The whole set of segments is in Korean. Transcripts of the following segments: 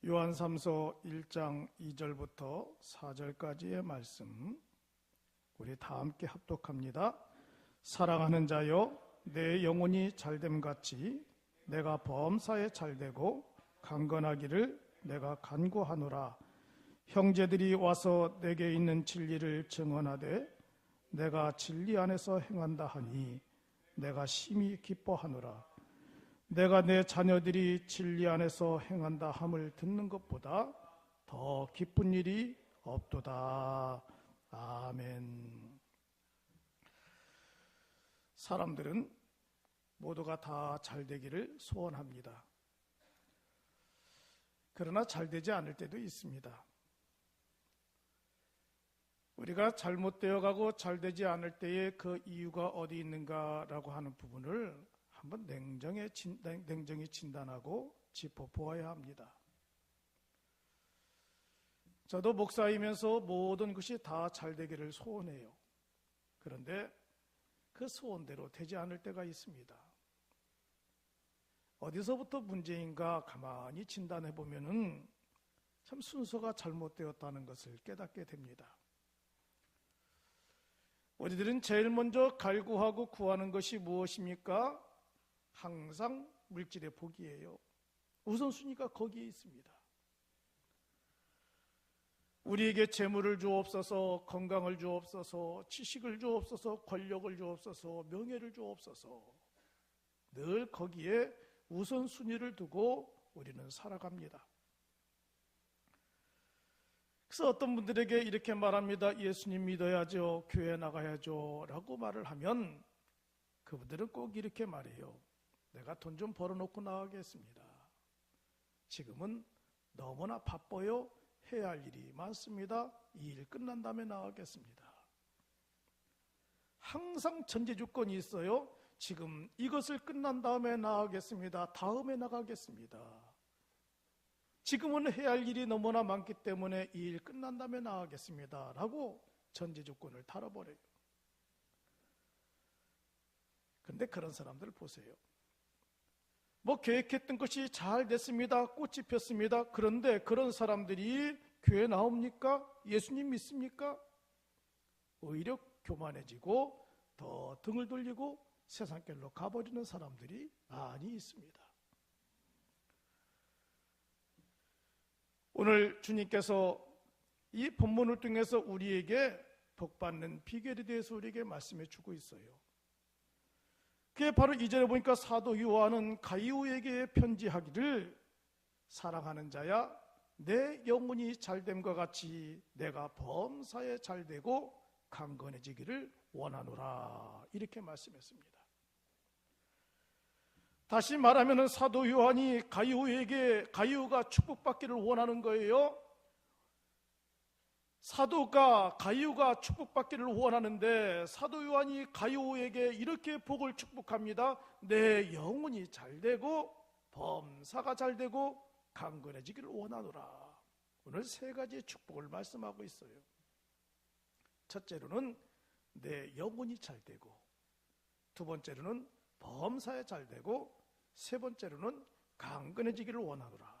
요한3서 1장 2절부터 4절까지의 말씀 우리 다 함께 합독합니다. 사랑하는 자여, 내 영혼이 잘됨 같이 내가 범사에 잘되고 강건하기를 내가 간구하노라. 형제들이 와서 내게 있는 진리를 증언하되 내가 진리 안에서 행한다 하니 내가 심히 기뻐하노라. 내가 내 자녀들이 진리 안에서 행한다 함을 듣는 것보다 더 기쁜 일이 없도다. 아멘. 사람들은 모두가 다 잘되기를 소원합니다. 그러나 잘되지 않을 때도 있습니다. 우리가 잘못되어 가고 잘되지 않을 때에 그 이유가 어디 있는가라고 하는 부분을 한번 냉정히 진단하고 짚어보아야 합니다. 저도 목사이면서 모든 것이 다 잘되기를 소원해요. 그런데 그 소원대로 되지 않을 때가 있습니다. 어디서부터 문제인가 가만히 진단해보면 참 순서가 잘못되었다는 것을 깨닫게 됩니다. 우리들은 제일 먼저 갈구하고 구하는 것이 무엇입니까? 항상 물질의 복이에요. 우선순위가 거기에 있습니다. 우리에게 재물을 주옵소서, 건강을 주옵소서, 지식을 주옵소서, 권력을 주옵소서, 명예를 주옵소서. 늘 거기에 우선순위를 두고 우리는 살아갑니다. 그래서 어떤 분들에게 이렇게 말합니다. 예수님 믿어야죠, 교회 나가야죠 라고 말을 하면 그분들은 꼭 이렇게 말해요. 내가 돈 좀 벌어놓고 나가겠습니다. 지금은 너무나 바빠요. 해야 할 일이 많습니다. 이 일 끝난 다음에 나가겠습니다. 항상 전제 조건이 있어요. 지금 이것을 끝난 다음에 나가겠습니다. 다음에 나가겠습니다. 지금은 해야 할 일이 너무나 많기 때문에 이 일 끝난 다음에 나가겠습니다. 라고 전제 조건을 달아버려요. 그런데 그런 사람들 보세요. 계획했던 것이 잘 됐습니다. 꽃이 폈습니다. 그런데 그런 사람들이 교회 나옵니까? 예수님 믿습니까? 오히려 교만해지고 더 등을 돌리고 세상길로 가버리는 사람들이 많이 있습니다. 오늘 주님께서 이 본문을 통해서 우리에게 복받는 비결에 대해서 우리에게 말씀해 주고 있어요. 그게 바로 2절에 보니까 사도 요한은 가이오에게 편지하기를 사랑하는 자야, 내 영혼이 잘됨과 같이 내가 범사에 잘되고 강건해지기를 원하노라. 이렇게 말씀했습니다. 다시 말하면 사도 요한이 가이오가 축복받기를 원하는 거예요. 사도가 가이오가 축복받기를 원하는데 사도 요한이 가이오에게 이렇게 복을 축복합니다. 내 영혼이 잘되고 범사가 잘되고 강건해지기를 원하노라. 오늘 세 가지의 축복을 말씀하고 있어요. 첫째로는 내 영혼이 잘되고, 두 번째로는 범사에 잘되고, 세 번째로는 강건해지기를 원하노라.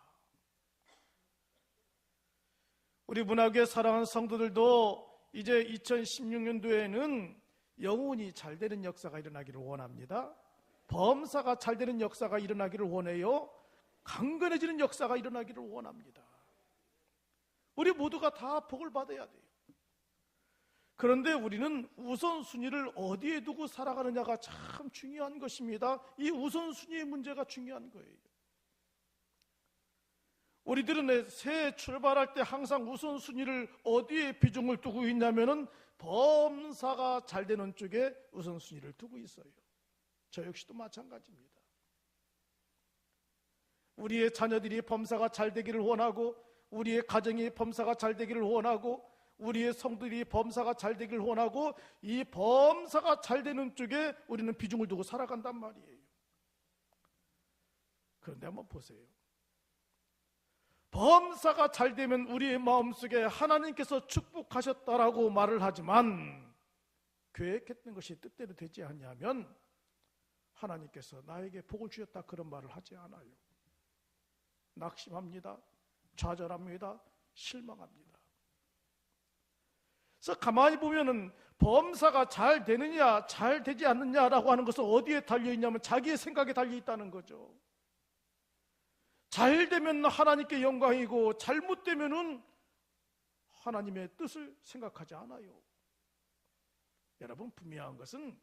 우리 문화교회 사랑하는 성도들도 이제 2016년도에는 영혼이 잘되는 역사가 일어나기를 원합니다. 범사가 잘되는 역사가 일어나기를 원해요. 강건해지는 역사가 일어나기를 원합니다. 우리 모두가 다 복을 받아야 돼요. 그런데 우리는 우선순위를 어디에 두고 살아가느냐가 참 중요한 것입니다. 이 우선순위의 문제가 중요한 거예요. 우리들은 새해 출발할 때 항상 우선순위를 어디에 비중을 두고 있냐면은 범사가 잘 되는 쪽에 우선순위를 두고 있어요. 저 역시도 마찬가지입니다. 우리의 자녀들이 범사가 잘 되기를 원하고, 우리의 가정이 범사가 잘 되기를 원하고, 우리의 성들이 범사가 잘 되기를 원하고, 이 범사가 잘 되는 쪽에 우리는 비중을 두고 살아간단 말이에요. 그런데 한번 보세요. 범사가 잘 되면 우리의 마음속에 하나님께서 축복하셨다라고 말을 하지만 계획했던 것이 뜻대로 되지 않냐면 하나님께서 나에게 복을 주셨다 그런 말을 하지 않아요. 낙심합니다. 좌절합니다. 실망합니다. 그래서 가만히 보면은 범사가 잘 되느냐 잘 되지 않느냐라고 하는 것은 어디에 달려있냐면 자기의 생각에 달려있다는 거죠. 잘 되면 하나님께 영광이고 잘못되면은 하나님의 뜻을 생각하지 않아요. 여러분, 분명한 것은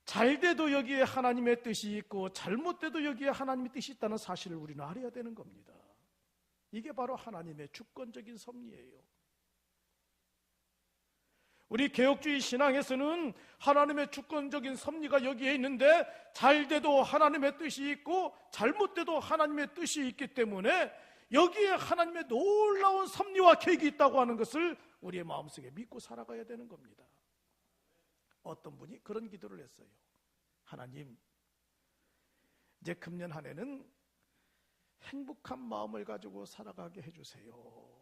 잘 돼도 여기에 하나님의 뜻이 있고 잘못돼도 여기에 하나님의 뜻이 있다는 사실을 우리는 알아야 되는 겁니다. 이게 바로 하나님의 주권적인 섭리예요. 우리 개혁주의 신앙에서는 하나님의 주권적인 섭리가 여기에 있는데 잘 돼도 하나님의 뜻이 있고 잘못돼도 하나님의 뜻이 있기 때문에 여기에 하나님의 놀라운 섭리와 계획이 있다고 하는 것을 우리의 마음속에 믿고 살아가야 되는 겁니다. 어떤 분이 그런 기도를 했어요. 하나님, 이제 금년 한 해는 행복한 마음을 가지고 살아가게 해주세요.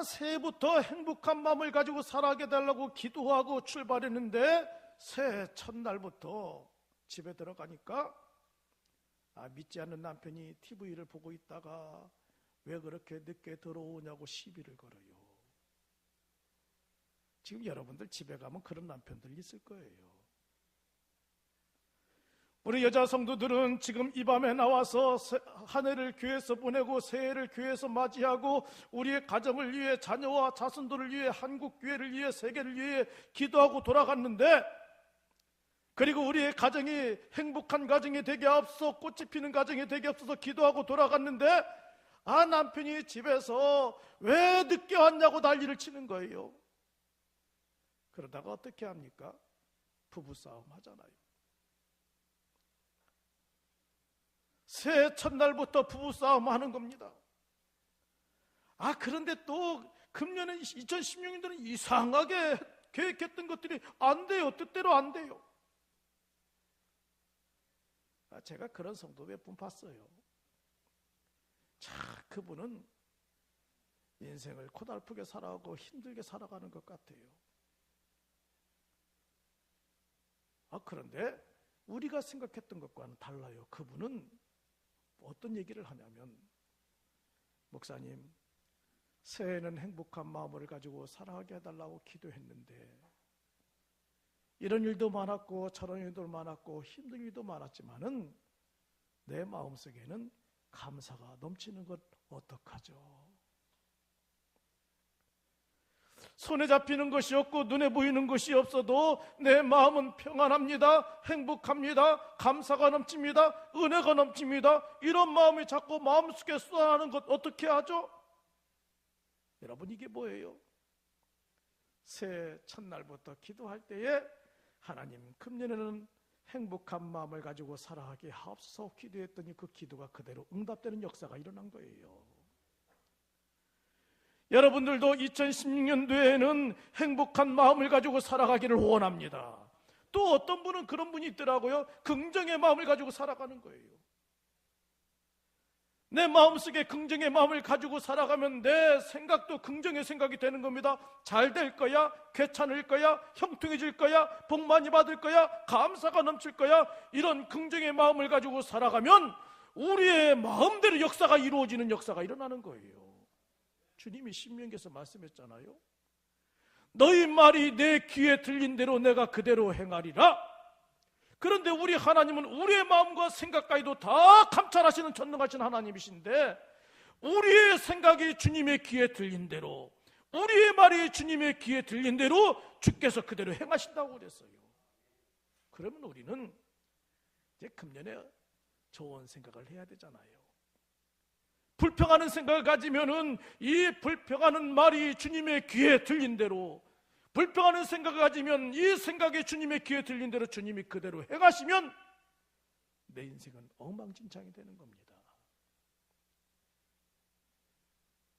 새해부터 행복한 마음을 가지고 살아가게 달라고 기도하고 출발했는데 새해 첫날부터 집에 들어가니까 믿지 않는 남편이 TV를 보고 있다가 왜 그렇게 늦게 들어오냐고 시비를 걸어요. 지금 여러분들 집에 가면 그런 남편들 있을 거예요. 우리 여자 성도들은 지금 이 밤에 나와서 한 해를 교회에서 보내고 새해를 교회에서 맞이하고 우리의 가정을 위해, 자녀와 자손들을 위해, 한국 교회를 위해, 세계를 위해 기도하고 돌아갔는데, 그리고 우리의 가정이 행복한 가정이 되게 앞서 꽃이 피는 가정이 되게 앞서서 기도하고 돌아갔는데 남편이 집에서 왜 늦게 왔냐고 난리를 치는 거예요. 그러다가 어떻게 합니까? 부부싸움 하잖아요. 새해 첫날부터 부부싸움 하는 겁니다. 그런데 또 금년에 2016년도는 이상하게 계획했던 것들이 안 돼요. 뜻대로 안 돼요. 제가 그런 성도 몇 분 봤어요. 그분은 인생을 고달프게 살아가고 힘들게 살아가는 것 같아요. 그런데 우리가 생각했던 것과는 달라요. 그분은 어떤 얘기를 하냐면, 목사님, 새해에는 행복한 마음을 가지고 살아가게 해달라고 기도했는데 이런 일도 많았고 저런 일도 많았고 힘든 일도 많았지만은 내 마음속에는 감사가 넘치는 것 어떡하죠? 손에 잡히는 것이 없고 눈에 보이는 것이 없어도 내 마음은 평안합니다. 행복합니다. 감사가 넘칩니다. 은혜가 넘칩니다. 이런 마음이 자꾸 마음속에 쏟아나는 것 어떻게 하죠? 여러분, 이게 뭐예요? 새해 첫날부터 기도할 때에 하나님, 금년에는 행복한 마음을 가지고 살아가게 하옵소서 기도했더니 그 기도가 그대로 응답되는 역사가 일어난 거예요. 여러분들도 2016년도에는 행복한 마음을 가지고 살아가기를 원합니다. 또 어떤 분은 그런 분이 있더라고요. 긍정의 마음을 가지고 살아가는 거예요. 내 마음속에 긍정의 마음을 가지고 살아가면 내 생각도 긍정의 생각이 되는 겁니다. 잘 될 거야, 괜찮을 거야, 형통해질 거야, 복 많이 받을 거야, 감사가 넘칠 거야. 이런 긍정의 마음을 가지고 살아가면 우리의 마음대로 역사가 이루어지는 역사가 일어나는 거예요. 주님이 신명기에서 말씀했잖아요. 너희 말이 내 귀에 들린 대로 내가 그대로 행하리라. 그런데 우리 하나님은 우리의 마음과 생각까지도 다 감찰하시는 전능하신 하나님이신데, 우리의 생각이 주님의 귀에 들린 대로, 우리의 말이 주님의 귀에 들린 대로 주께서 그대로 행하신다고 그랬어요. 그러면 우리는 이제 금년에 좋은 생각을 해야 되잖아요. 불평하는 생각을 가지면은 이 불평하는 말이 주님의 귀에 들린 대로, 불평하는 생각을 가지면 이 생각이 주님의 귀에 들린 대로 주님이 그대로 행하시면 내 인생은 엉망진창이 되는 겁니다.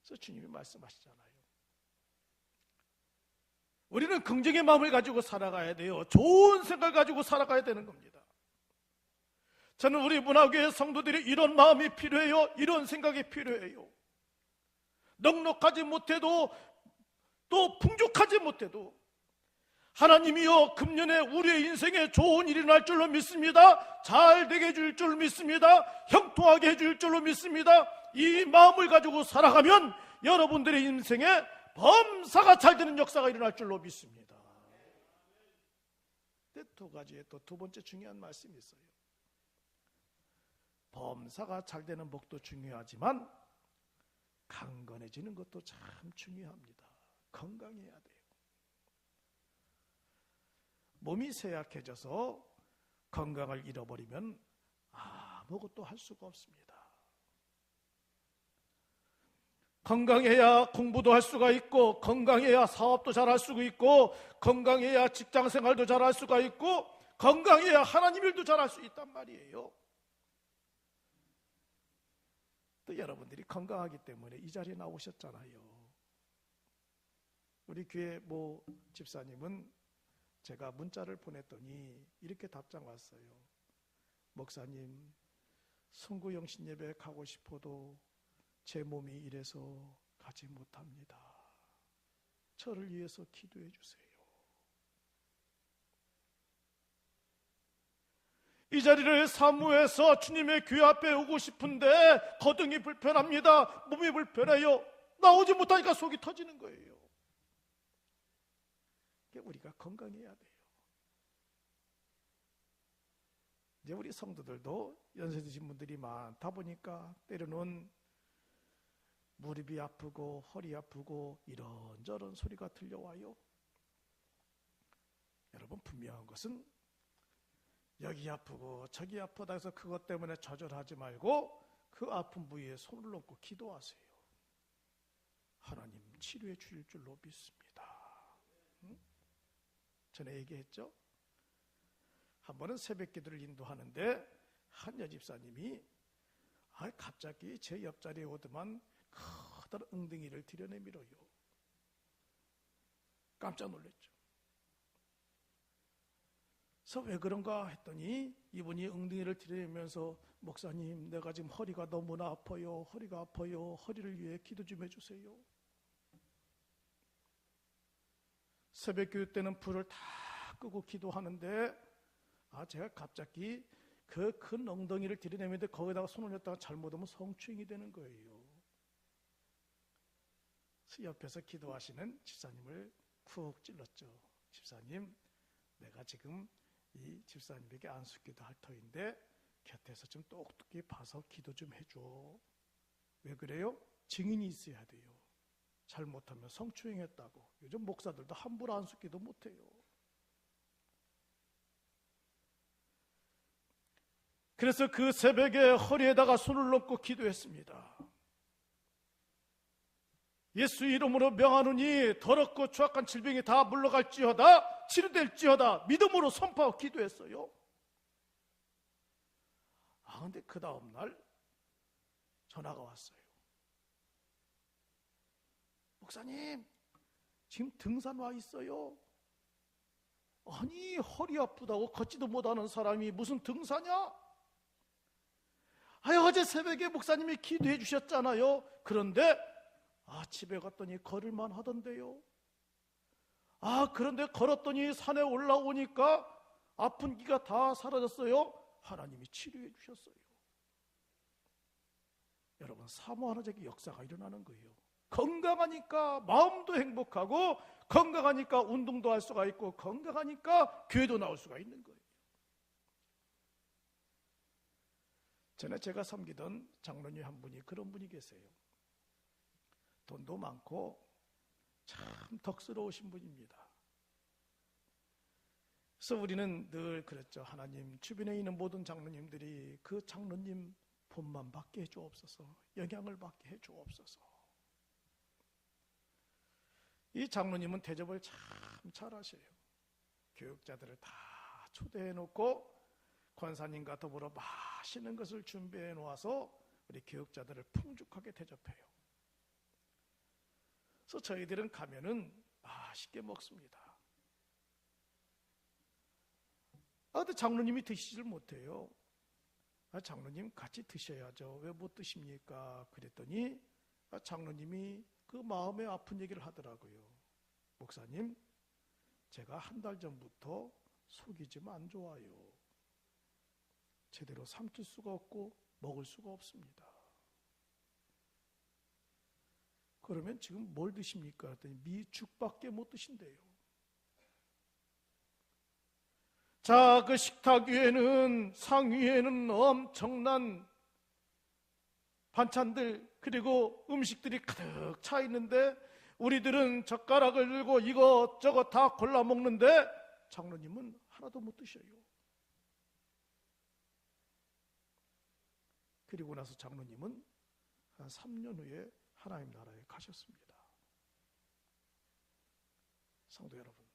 그래서 주님이 말씀하시잖아요. 우리는 긍정의 마음을 가지고 살아가야 돼요. 좋은 생각을 가지고 살아가야 되는 겁니다. 저는 우리 문화교회 성도들이 이런 마음이 필요해요. 이런 생각이 필요해요. 넉넉하지 못해도 또 풍족하지 못해도 하나님이여 금년에 우리의 인생에 좋은 일이 날 줄로 믿습니다. 잘 되게 해줄 줄 믿습니다. 형통하게 해줄 줄로 믿습니다. 이 마음을 가지고 살아가면 여러분들의 인생에 범사가 잘 되는 역사가 일어날 줄로 믿습니다. 두 가지에 또 두 번째 중요한 말씀이 있어요. 범사가 잘 되는 복도 중요하지만 강건해지는 것도 참 중요합니다. 건강해야 돼요. 몸이 쇠약해져서 건강을 잃어버리면 아무것도 할 수가 없습니다. 건강해야 공부도 할 수가 있고, 건강해야 사업도 잘할 수가 있고, 건강해야 직장생활도 잘할 수가 있고, 건강해야 하나님 일도 잘할 수 있단 말이에요. 또 여러분들이 건강하기 때문에 이 자리에 나오셨잖아요. 우리 교회 모 집사님은 제가 문자를 보냈더니 이렇게 답장 왔어요. 목사님, 성구영신 예배 가고 싶어도 제 몸이 이래서 가지 못합니다. 저를 위해서 기도해 주세요. 이 자리를 사모해서 주님의 교회 앞에 오고 싶은데 거동이 불편합니다. 몸이 불편해요. 나오지 못하니까 속이 터지는 거예요. 우리가 건강해야 돼요. 이제 우리 성도들도 연세 드신 분들이 많다 보니까 때로는 무릎이 아프고 허리 아프고 이런저런 소리가 들려와요. 여러분, 분명한 것은 여기 아프고 저기 아프다 해서 그것 때문에 좌절하지 말고 그 아픈 부위에 손을 놓고 기도하세요. 하나님 치료해 주실 줄로 믿습니다. 전에 얘기했죠? 한 번은 새벽 기도를 인도하는데 한 여집사님이 갑자기 제 옆자리에 오더만 커다란 웅덩이를 들여내밀어요. 깜짝 놀랐죠. 그래서 왜 그런가 했더니 이분이 웅덩이를 들여내면서 목사님, 내가 지금 허리가 너무나 아파요. 허리가 아파요. 허리를 위해 기도 좀 해주세요. 새벽 기도 때는 불을 다 끄고 기도하는데 제가 갑자기 그 큰 엉덩이를 들이내는데 거기다가 손을 냈다가 잘못하면 성추행이 되는 거예요. 그래서 옆에서 기도하시는 집사님을 쿡 찔렀죠. 집사님, 내가 지금 이 집사님에게 안수기도 할 터인데 곁에서 좀 똑똑히 봐서 기도 좀 해줘. 왜 그래요? 증인이 있어야 돼요. 잘못하면 성추행했다고. 요즘 목사들도 함부로 안수기도 못해요. 그래서 그 새벽에 허리에다가 손을 놓고 기도했습니다. 예수 이름으로 명하노니 더럽고 추악한 질병이 다 물러갈지어다, 치료될지어다 믿음으로 선포하고 기도했어요. 근데 그 다음날 전화가 왔어요. 목사님, 지금 등산 와 있어요. 아니, 허리 아프다고 걷지도 못하는 사람이 무슨 등산이야? 어제 새벽에 목사님이 기도해 주셨잖아요. 그런데 집에 갔더니 걸을만 하던데요. 그런데 걸었더니 산에 올라오니까 아픈 기가 다 사라졌어요. 하나님이 치료해 주셨어요. 여러분, 사모하는 역사가 일어나는 거예요. 건강하니까 마음도 행복하고, 건강하니까 운동도 할 수가 있고, 건강하니까 교회도 나올 수가 있는 거예요. 전에 제가 섬기던 장로님 한 분이 그런 분이 계세요. 돈도 많고 참 덕스러우신 분입니다. 그래서 우리는 늘 그랬죠. 하나님, 주변에 있는 모든 장로님들이 그 장로님 본만 받게 해주옵소서, 영향을 받게 해주옵소서. 이 장로님은 대접을 참 잘하셔요. 교육자들을 다 초대해 놓고 권사님과 더불어 맛있는 것을 준비해 놓아서 우리 교육자들을 풍족하게 대접해요. 그래서 저희들은 가면은 맛있게 먹습니다. 근데 장로님이 드시질 못해요. 장로님 같이 드셔야죠. 왜 못 드십니까? 그랬더니 장로님이 그 마음에 아픈 얘기를 하더라고요. 목사님, 제가 한 달 전부터 속이 좀 안 좋아요. 제대로 삼킬 수가 없고 먹을 수가 없습니다. 그러면 지금 뭘 드십니까? 그랬더니 미죽밖에 못 드신대요. 자, 그 식탁 위에는, 상 위에는 엄청난 반찬들, 그리고 음식들이 가득 차 있는데 우리들은 젓가락을 들고 이것저것 다 골라 먹는데 장로님은 하나도 못 드셔요. 그리고 나서 장로님은 한 3년 후에 하나님 나라에 가셨습니다. 성도 여러분,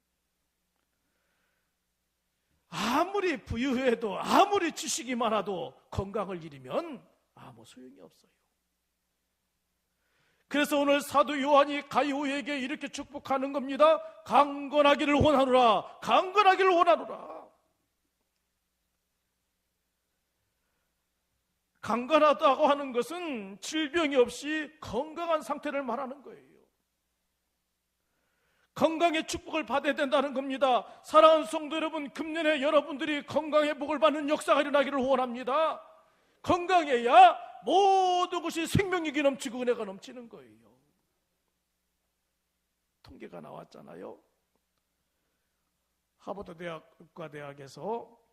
아무리 부유해도, 아무리 지식이 많아도 건강을 잃으면 아무 소용이 없어요. 그래서 오늘 사도 요한이 가이오에게 이렇게 축복하는 겁니다. 강건하기를 원하노라. 강건하기를 원하노라. 강건하다고 하는 것은 질병이 없이 건강한 상태를 말하는 거예요. 건강의 축복을 받아야 된다는 겁니다. 사랑하는 성도 여러분, 금년에 여러분들이 건강의 복을 받는 역사가 일어나기를 원합니다. 건강해야 모든 것이 생명력이 넘치고 은혜가 넘치는 거예요. 통계가 나왔잖아요. 하버드 의과대학에서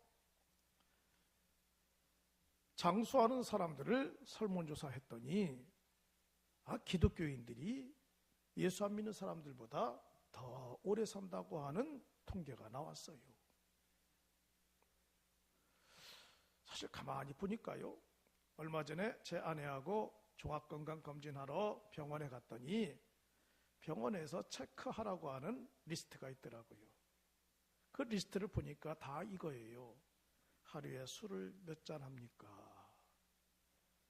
장수하는 사람들을 설문조사했더니 기독교인들이 예수 안 믿는 사람들보다 더 오래 산다고 하는 통계가 나왔어요. 사실 가만히 보니까요, 얼마 전에 제 아내하고 종합건강검진하러 병원에 갔더니 병원에서 체크하라고 하는 리스트가 있더라고요. 그 리스트를 보니까 다 이거예요. 하루에 술을 몇 잔 합니까?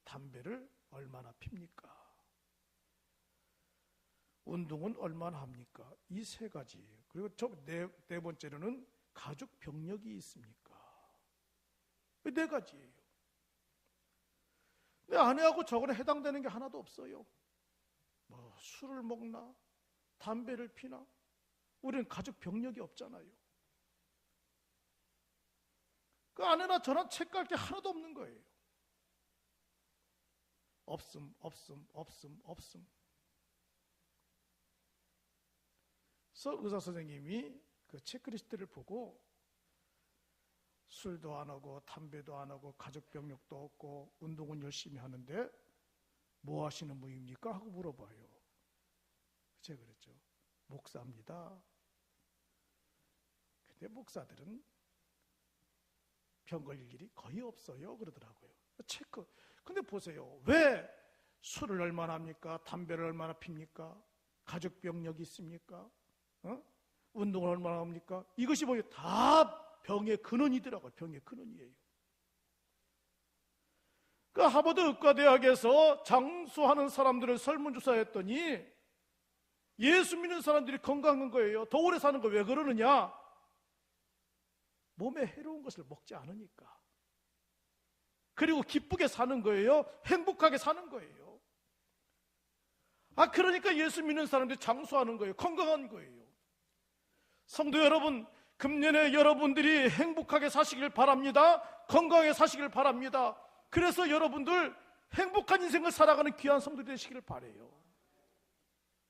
담배를 얼마나 핍니까? 운동은 얼마나 합니까? 이 세 가지예요. 그리고 네 번째로는 가족 병력이 있습니까? 이 네 가지예요. 내 아내하고 저거는 해당되는 게 하나도 없어요. 뭐 술을 먹나? 담배를 피나? 우리는 가족 병력이 없잖아요. 그 아내나 저나 책 갈 게 하나도 없는 거예요. 없음. 그래서 의사 선생님이 그 체크리스트를 보고 술도 안 하고 담배도 안 하고 가족 병력도 없고 운동은 열심히 하는데 뭐 하시는 분입니까? 하고 물어봐요. 제가 그랬죠. 목사입니다. 근데 목사들은 병 걸릴 일이 거의 없어요. 그러더라고요. 체크. 근데 보세요. 왜 술을 얼마나 합니까? 담배를 얼마나 핍니까? 가족 병력이 있습니까? 운동을 얼마나 합니까? 이것이 뭐예요? 다 병의 근원이더라고요. 병의 근원이에요. 그 하버드 의과대학에서 장수하는 사람들을 설문조사했더니 예수 믿는 사람들이 건강한 거예요. 더 오래 사는 거 왜 그러느냐? 몸에 해로운 것을 먹지 않으니까. 그리고 기쁘게 사는 거예요. 행복하게 사는 거예요. 그러니까 예수 믿는 사람들이 장수하는 거예요. 건강한 거예요. 성도 여러분, 금년에 여러분들이 행복하게 사시길 바랍니다. 건강하게 사시길 바랍니다. 그래서 여러분들 행복한 인생을 살아가는 귀한 성도들이 되시기를 바라요.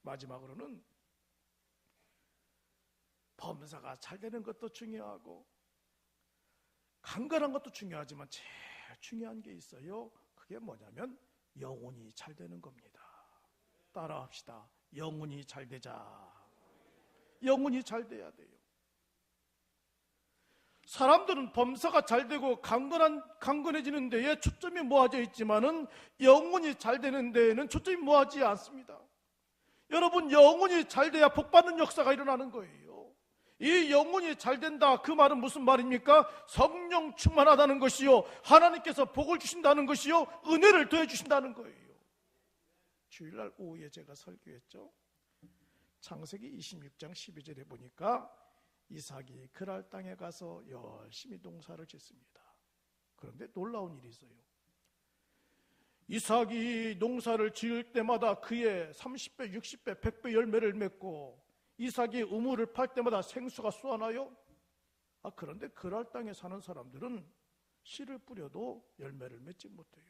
마지막으로는 범사가 잘 되는 것도 중요하고 강건한 것도 중요하지만 제일 중요한 게 있어요. 그게 뭐냐면 영혼이 잘 되는 겁니다. 따라합시다. 영혼이 잘 되자. 영혼이 잘 돼야 돼요. 사람들은 범사가 잘 되고 강건해지는 데에 초점이 모아져 있지만은 영혼이 잘 되는 데에는 초점이 모아지지 않습니다. 여러분, 영혼이 잘 돼야 복받는 역사가 일어나는 거예요. 이 영혼이 잘 된다, 그 말은 무슨 말입니까? 성령 충만하다는 것이요, 하나님께서 복을 주신다는 것이요, 은혜를 더해 주신다는 거예요. 주일날 오후에 제가 설교했죠. 창세기 26장 12절에 보니까 이삭이 그랄 땅에 가서 열심히 농사를 짓습니다. 그런데 놀라운 일이 있어요. 이삭이 농사를 지을 때마다 그의 30배, 60배, 100배 열매를 맺고 이삭이 우물을 팔 때마다 생수가 쏘아나요? 그런데 그랄 땅에 사는 사람들은 씨를 뿌려도 열매를 맺지 못해요.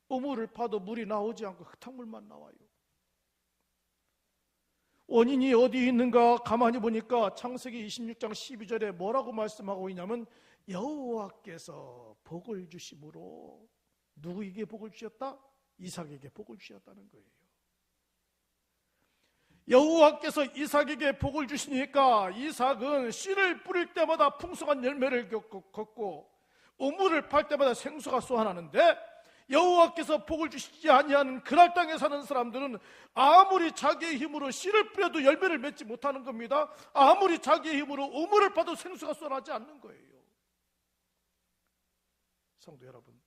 우물을 파도 물이 나오지 않고 흙탕물만 나와요. 원인이 어디 있는가 가만히 보니까 창세기 26장 12절에 뭐라고 말씀하고 있냐면 여호와께서 복을 주심으로 누구에게 복을 주셨다? 이삭에게 복을 주셨다는 거예요. 여호와께서 이삭에게 복을 주시니까 이삭은 씨를 뿌릴 때마다 풍성한 열매를 걷고 우물을 팔 때마다 생수가 쏘아나는데 여호와께서 복을 주시지 아니하는 그랄 땅에 사는 사람들은 아무리 자기의 힘으로 씨를 뿌려도 열매를 맺지 못하는 겁니다. 아무리 자기의 힘으로 우물을 파도 생수가 쏘아나지 않는 거예요. 성도 여러분,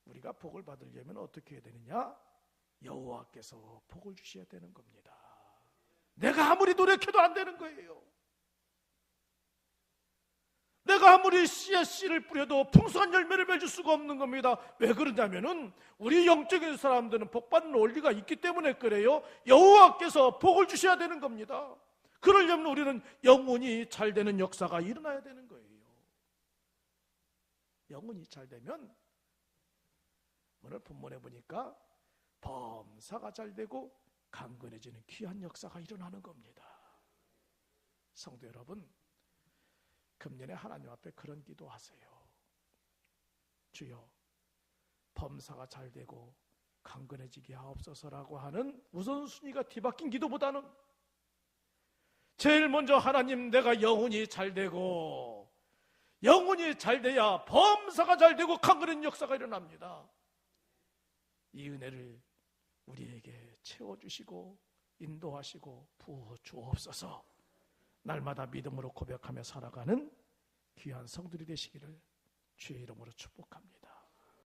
우리가 복을 받으려면 어떻게 해야 되느냐? 여호와께서 복을 주셔야 되는 겁니다. 내가 아무리 노력해도 안 되는 거예요. 내가 아무리 씨에 씨를 뿌려도 풍성한 열매를 맺을 수가 없는 겁니다. 왜 그러냐면은 우리 영적인 사람들은 복받는 원리가 있기 때문에 그래요. 여호와께서 복을 주셔야 되는 겁니다. 그러려면 우리는 영혼이 잘 되는 역사가 일어나야 되는 거예요. 영혼이 잘 되면 오늘 본문에 보니까 범사가 잘 되고 강건해지는 귀한 역사가 일어나는 겁니다. 성도 여러분, 금년에 하나님 앞에 그런 기도하세요. 주여, 범사가 잘 되고 강건해지게 하옵소서라고 하는 우선순위가 뒤바뀐 기도보다는 제일 먼저 하나님, 내가 영혼이 잘 되고 영혼이 잘 돼야 범사가 잘 되고 강건한 역사가 일어납니다. 이 은혜를 우리에게 채워주시고 인도하시고 부어주옵소서. 날마다 믿음으로 고백하며 살아가는 귀한 성들이 되시기를 주의 이름으로 축복합니다.